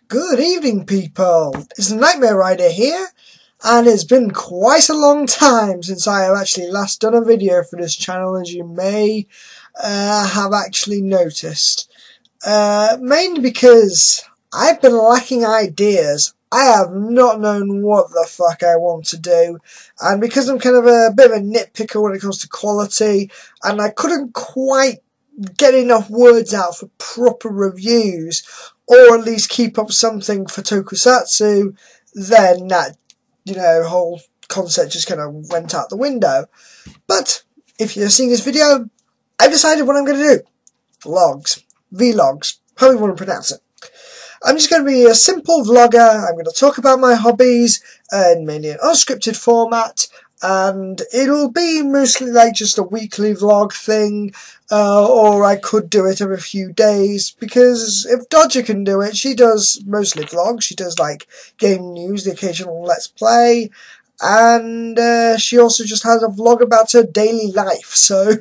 Good evening, people. It's the Nightmare Rider here, and it's been quite a long time since I have actually last done a video for this channel, as you may have actually noticed. Mainly because I've been lacking ideas. I have not known what the fuck I want to do, and because I'm kind of a bit of a nitpicker when it comes to quality, and I couldn't quite get enough words out for proper reviews, or at least keep up something for Tokusatsu, then that, whole concept just kind of went out the window. But if you're seeing this video, I've decided what I'm going to do. Vlogs, however you want to pronounce it. I'm just going to be a simple vlogger. I'm going to talk about my hobbies in mainly an unscripted format, and it'll be mostly like just a weekly vlog thing, or I could do it every few days, because if Dodger can do it, she does mostly vlogs. She does like game news, the occasional Let's Play, and she also just has a vlog about her daily life. So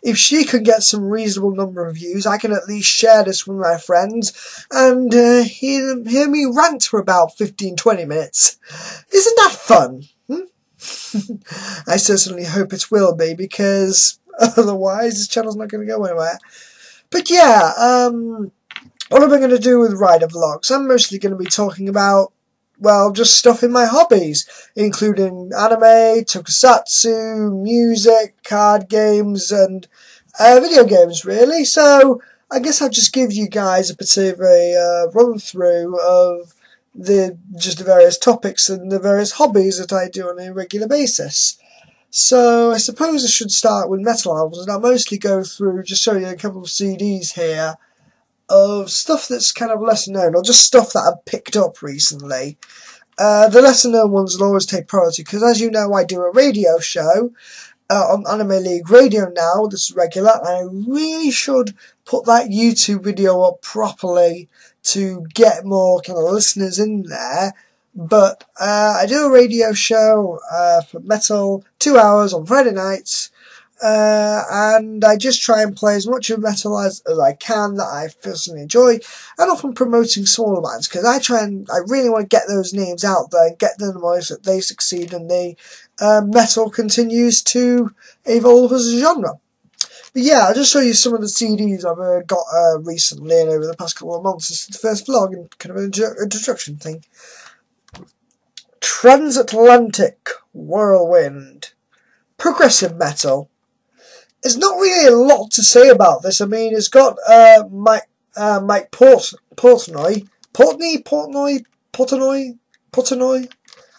if she can get some reasonable number of views, I can at least share this with my friends and hear me rant for about 15-20 minutes. Isn't that fun? I certainly hope it will be, because otherwise this channel's not going to go anywhere. But yeah, what am I going to do with Rider Vlogs? I'm mostly going to be talking about, well, just stuff in my hobbies, including anime, tokusatsu, music, card games, and video games, really. So I guess I'll just give you guys a bit of a run through of the various topics and the various hobbies that I do on a regular basis. So I suppose I should start with metal albums, and I'll mostly go through, just show you a couple of CDs here of stuff that's kind of lesser known, or just stuff that I've picked up recently. The lesser known ones will always take priority, because as you know, I do a radio show on Anime League Radio now. This is regular, and I really should put that YouTube video up properly to get more kind of listeners in there. But I do a radio show for metal, 2 hours on Friday nights, and I just try and play as much of metal as I can that I personally enjoy, and often promoting smaller bands, because I really want to get those names out there and get them the most that they succeed, and the metal continues to evolve as a genre. But yeah, I'll just show you some of the CDs I've got recently and over the past couple of months. This is the first vlog and kind of an introduction thing. Transatlantic Whirlwind. Progressive metal. There's not really a lot to say about this. I mean, it's got Mike Portnoy.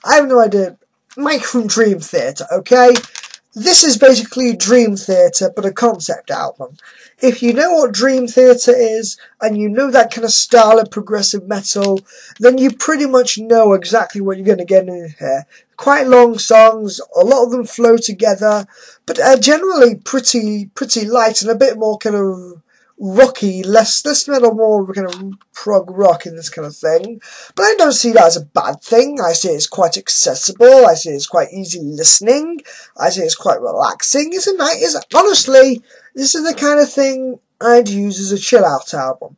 I have no idea. Mike from Dream Theater, okay? This is basically Dream Theater, but a concept album. If you know what Dream Theater is, and you know that kind of style of progressive metal, then you pretty much know exactly what you're going to get in here. Quite long songs, a lot of them flow together, but generally pretty light and a bit more kind of rocky, less metal, more kind of prog rock in this kind of thing. But I don't see that as a bad thing. I see it's quite accessible. I see it's quite easy listening. I see it's quite relaxing. Honestly, this is the kind of thing I'd use as a chill out album.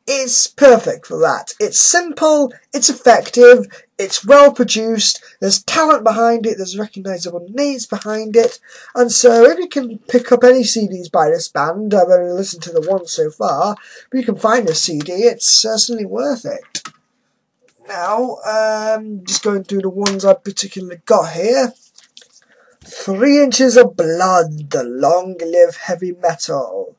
It's perfect for that. It's simple, it's effective, it's well produced, there's talent behind it, there's recognisable names behind it, and so if you can pick up any CDs by this band, I've only listened to the one so far, but you can find a CD, it's certainly worth it. Now, just going through the ones I've particularly got here. 3 Inches of Blood, the Long Live Heavy Metal.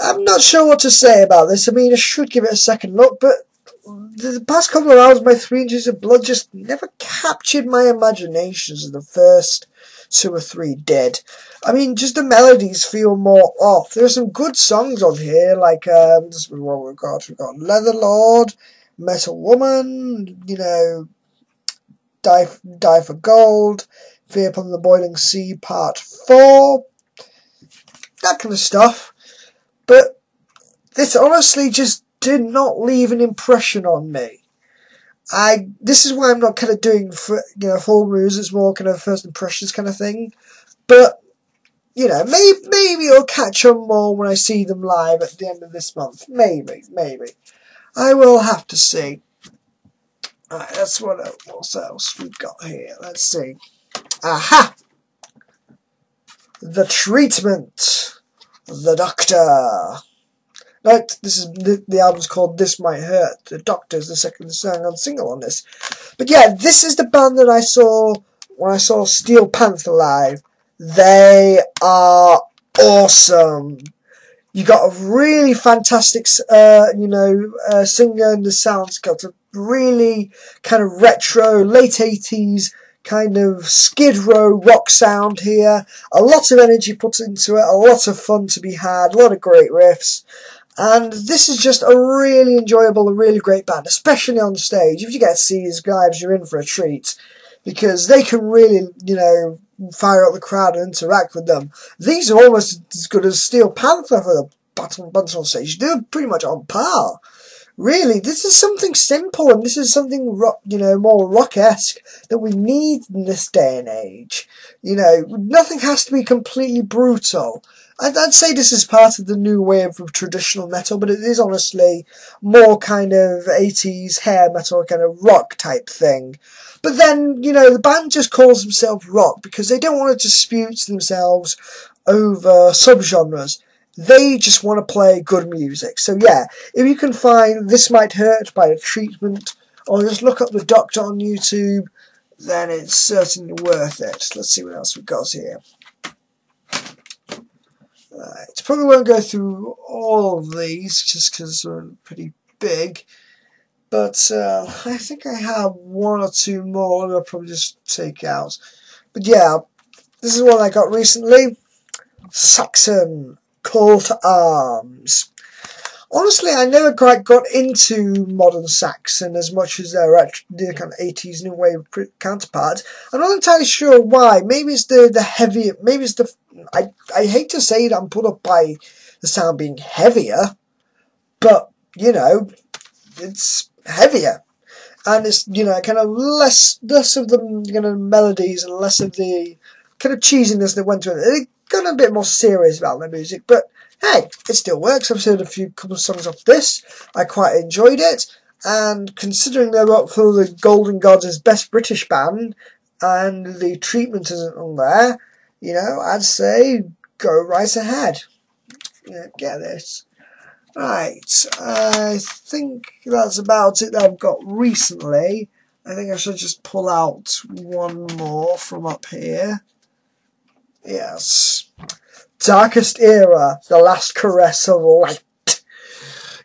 I'm not sure what to say about this. I mean, I should give it a second look, but the past couple of hours, my 3 Inches of Blood just never captured my imagination as the first 2 or 3 did. I mean, just the melodies feel more off. There are some good songs on here, like, this is what we've got. We've got Leather Lord, Metal Woman, Die for Gold, Fear Upon the Boiling Sea Part 4, that kind of stuff. But this honestly just did not leave an impression on me. This is why I'm not kind of doing full reviews. It's more kind of first impressions kind of thing. But maybe it'll catch on more when I see them live at the end of this month. Maybe. I will have to see. Right, that's what else we've got here. Let's see. Aha! The Treatment. The Doctor. Right, this is the album's called This Might Hurt. The Doctor's the second song on single on this. But yeah, this is the band that I saw when I saw Steel Panther live. They are awesome. You got a really fantastic, singer, and the sound's got a really kind of retro, late 80s kind of Skid Row rock sound here. A lot of energy put into it, a lot of fun to be had, a lot of great riffs. And this is just a really enjoyable, a really great band, especially on stage. If you get to see these guys, you're in for a treat, because they can really, fire up the crowd and interact with them. These are almost as good as Steel Panther for the bunch on stage. They're pretty much on par. Really, this is something simple, and this is something more rock-esque that we need in this day and age. Nothing has to be completely brutal. I'd say this is part of the new wave of traditional metal, but it is honestly more kind of 80s hair metal, kind of rock type thing. But then, the band just calls themselves rock because they don't want to dispute themselves over subgenres. They just want to play good music. So yeah, if you can find This Might Hurt by The Treatment, or just look up The Doctor on YouTube, then it's certainly worth it. Let's see what else we've got here. Right, probably won't go through all of these just because they're pretty big. But I think I have one or two more that I'll probably just take out. But yeah, this is one I got recently. Saxon, Call to Arms. Honestly, I never quite got into modern Saxon as much as their kind of 80s new wave counterparts. I'm not entirely sure why. Maybe it's the heavier. Maybe it's the. I hate to say that I'm put up by the sound being heavier, but it's heavier, and it's kind of less of the melodies and less of the kind of cheesiness that went to it. They got a bit more serious about their music, but hey, it still works. I've heard couple of songs off this. I quite enjoyed it, and considering they're up for the Golden Gods as Best British Band, and The Treatment isn't on there, I'd say go right ahead. Get this. Right, I think that's about it that I've got recently. I think I should just pull out one more from up here. Yes. Darkest Era, The Last Caress of Light.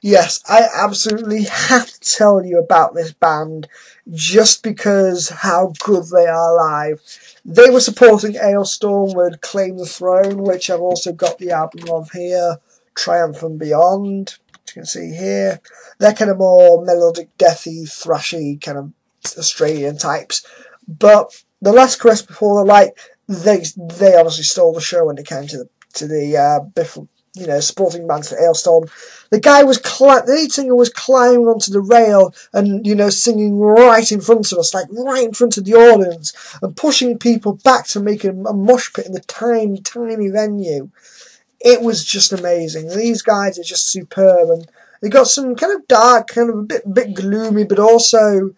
Yes, I absolutely have to tell you about this band just because how good they are live. They were supporting Ailstorm with Claim the Throne, which I've also got the album of here, Triumph and Beyond, as you can see here. They're kind of more melodic, deathy, thrashy, kind of Australian types. But The Last Caress Before the Light, they honestly stole the show when it came to the sporting bands for Ailstorm. The guy the lead singer was climbing onto the rail and, singing right in front of us, like right in front of the audience, and pushing people back to make a mosh pit in the tiny, tiny venue. It was just amazing. These guys are just superb, and they got some kind of dark, kind of a bit gloomy, but also,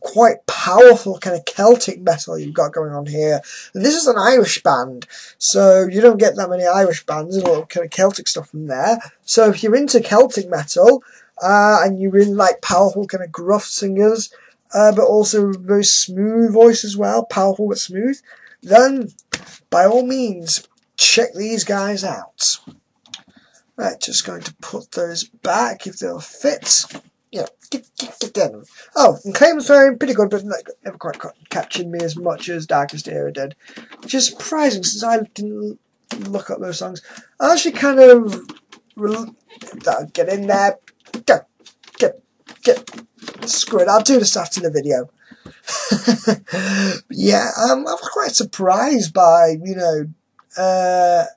quite powerful kind of Celtic metal you've got going on here. And this is an Irish band, so you don't get that many Irish bands and a lot of kind of Celtic stuff from there. So if you're into Celtic metal, and you're in like powerful kind of gruff singers, but also very smooth voice as well, powerful but smooth, then by all means, check these guys out. Right, just going to put those back if they'll fit. Get them. Oh, and Claim the Throne, pretty good, but never quite captured me as much as Darkest Era did. Which is surprising, since I didn't look up those songs. I actually kind of... get in there. Get. Screw it, I'll do this after the video. Yeah, I was quite surprised by, I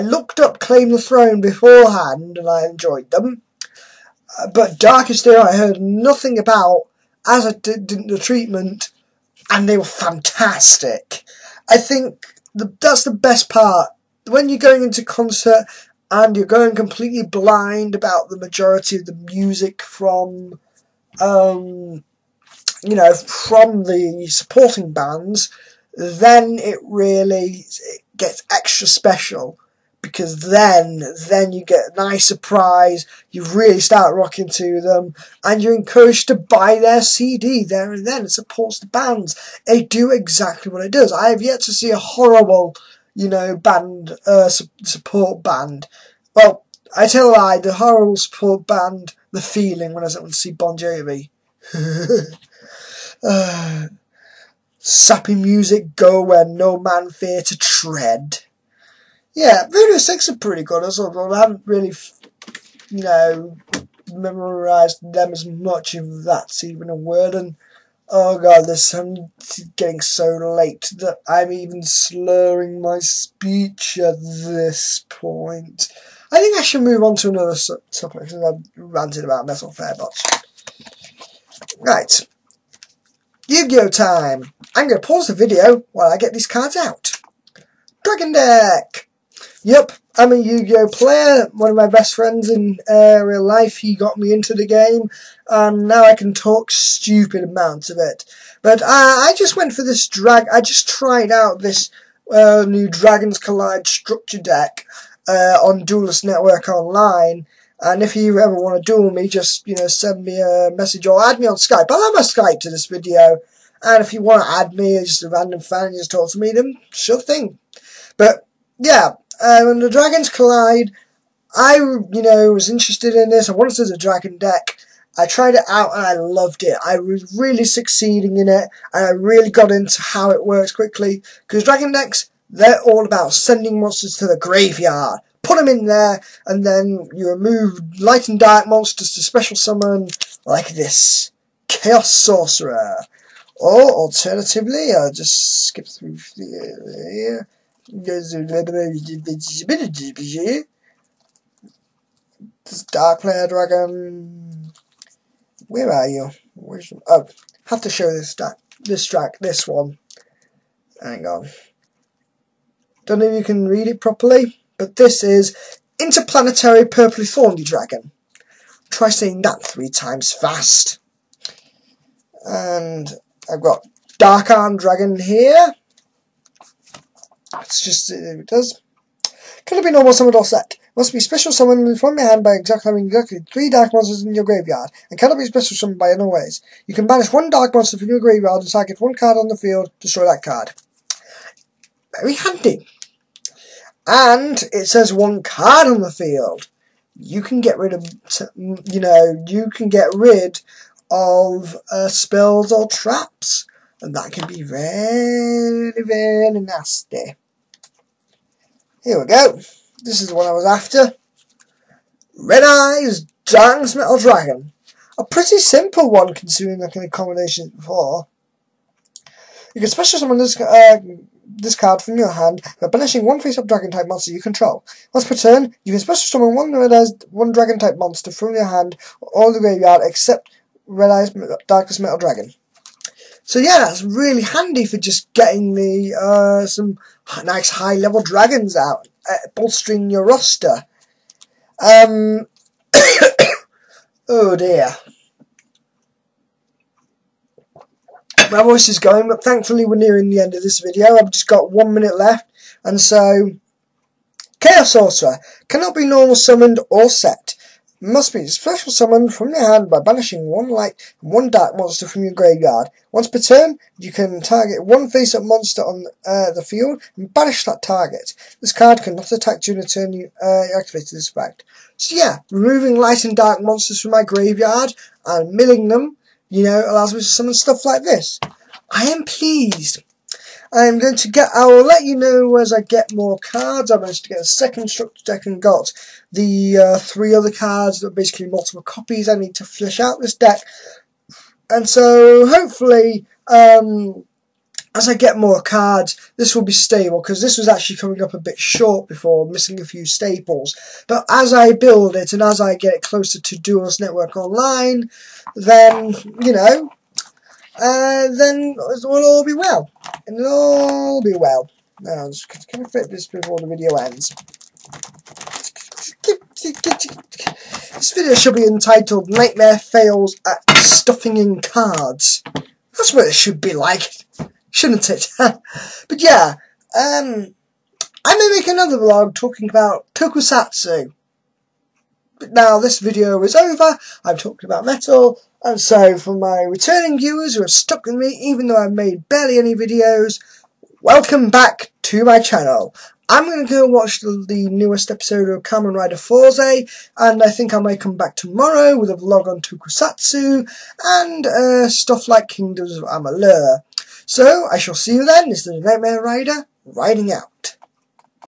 looked up Claim the Throne beforehand, and I enjoyed them. But Darkest Era I heard nothing about, as I did The Treatment, and they were fantastic. I think that's the best part. When you're going into concert and you're going completely blind about the majority of the music from from the supporting bands, then it gets extra special, because then you get a nice surprise, you really start rocking to them, and you're encouraged to buy their CD there and then. It supports the bands. They do exactly what it does. I have yet to see a horrible, band, support band. Well, I tell a lie, the horrible support band, The Feeling, when I went to see Bon Jovi. Sappy music, go where no man fear to tread. Yeah, Voodoo 6 are pretty good as well. I haven't really, memorised them as much, if that's even a word. And oh god, I'm getting so late that I'm even slurring my speech at this point. I think I should move on to another topic, because I've ranted about Metal Fairbots. Right. Yu-Gi-Oh time! I'm going to pause the video while I get these cards out. Dragon Deck! Yep, I'm a Yu-Gi-Oh player. One of my best friends in real life, he got me into the game, and now I can talk stupid amounts of it. But I just went for this I just tried out this new Dragons Collide structure deck on Duelist Network Online. And if you ever want to duel me, just send me a message or add me on Skype. I'll have my Skype to this video. And if you want to add me as just a random fan and just talk to me, then sure thing. But yeah, when the Dragons Collide, I was interested in this. I wanted a dragon deck. I tried it out and I loved it. I was really succeeding in it, and I really got into how it works quickly. Because dragon decks, they're all about sending monsters to the graveyard. Put them in there, and then you remove light and dark monsters to special summon, like this Chaos Sorcerer. Or alternatively, I'll just skip through here. This Dark Player Dragon. Where are you? Oh, have to show this one. Hang on. Don't know if you can read it properly, but this is Interplanetary Purpley Thorny Dragon. Try saying that 3 times fast. And I've got Dark Arm Dragon here. It's just, it does. Can it be normal summoned or set? Must be special summoned from your hand by having exactly 3 dark monsters in your graveyard, and cannot be special summoned by other ways. You can banish 1 dark monster from your graveyard and target 1 card on the field, destroy that card. Very handy. And it says 1 card on the field. You can get rid of, you can get rid of spells or traps, and that can be very, very nasty. Here we go. This is the one I was after. Red Eyes Darkness Metal Dragon. A pretty simple one considering the kind of combinations before. You can special summon this card from your hand by banishing 1 face-up dragon-type monster you control. Once per turn, you can special summon 1 dragon-type monster from your hand or the graveyard except Red Eyes Darkness Metal Dragon. So yeah, that's really handy for just getting the some nice high-level dragons out, bolstering your roster. Oh dear. My voice is going, but thankfully we're nearing the end of this video. I've just got 1 minute left, and so Chaos Sorcerer cannot be normal summoned or set. Must be special summoned from your hand by banishing 1 light and 1 dark monster from your graveyard. Once per turn, you can target 1 face-up monster on the field and banish that target. This card cannot attack during the turn you activated this effect. So yeah, removing light and dark monsters from my graveyard and milling them, allows me to summon stuff like this. I am pleased. I will let you know as I get more cards. I managed to get a second structure deck and got the 3 other cards that are basically multiple copies. I need to flesh out this deck. And so hopefully, as I get more cards, this will be stable, because this was actually coming up a bit short before, missing a few staples. But as I build it and as I get it closer to Duelist Network Online, then, then it will all be well. And it'll all be well. Now, I'm just going to fit this before the video ends. This video should be entitled Nightmare Fails at Stuffing in Cards. That's what it should be like, shouldn't it? But yeah, I may make another vlog talking about tokusatsu. But now this video is over, I've talked about metal, and so for my returning viewers who have stuck with me even though I've made barely any videos, welcome back to my channel. I'm going to go watch the newest episode of Kamen Rider Force, and I think I may come back tomorrow with a vlog on tokusatsu and stuff like Kingdoms of Amalur. So I shall see you then. This is the Nightmare Rider, riding out.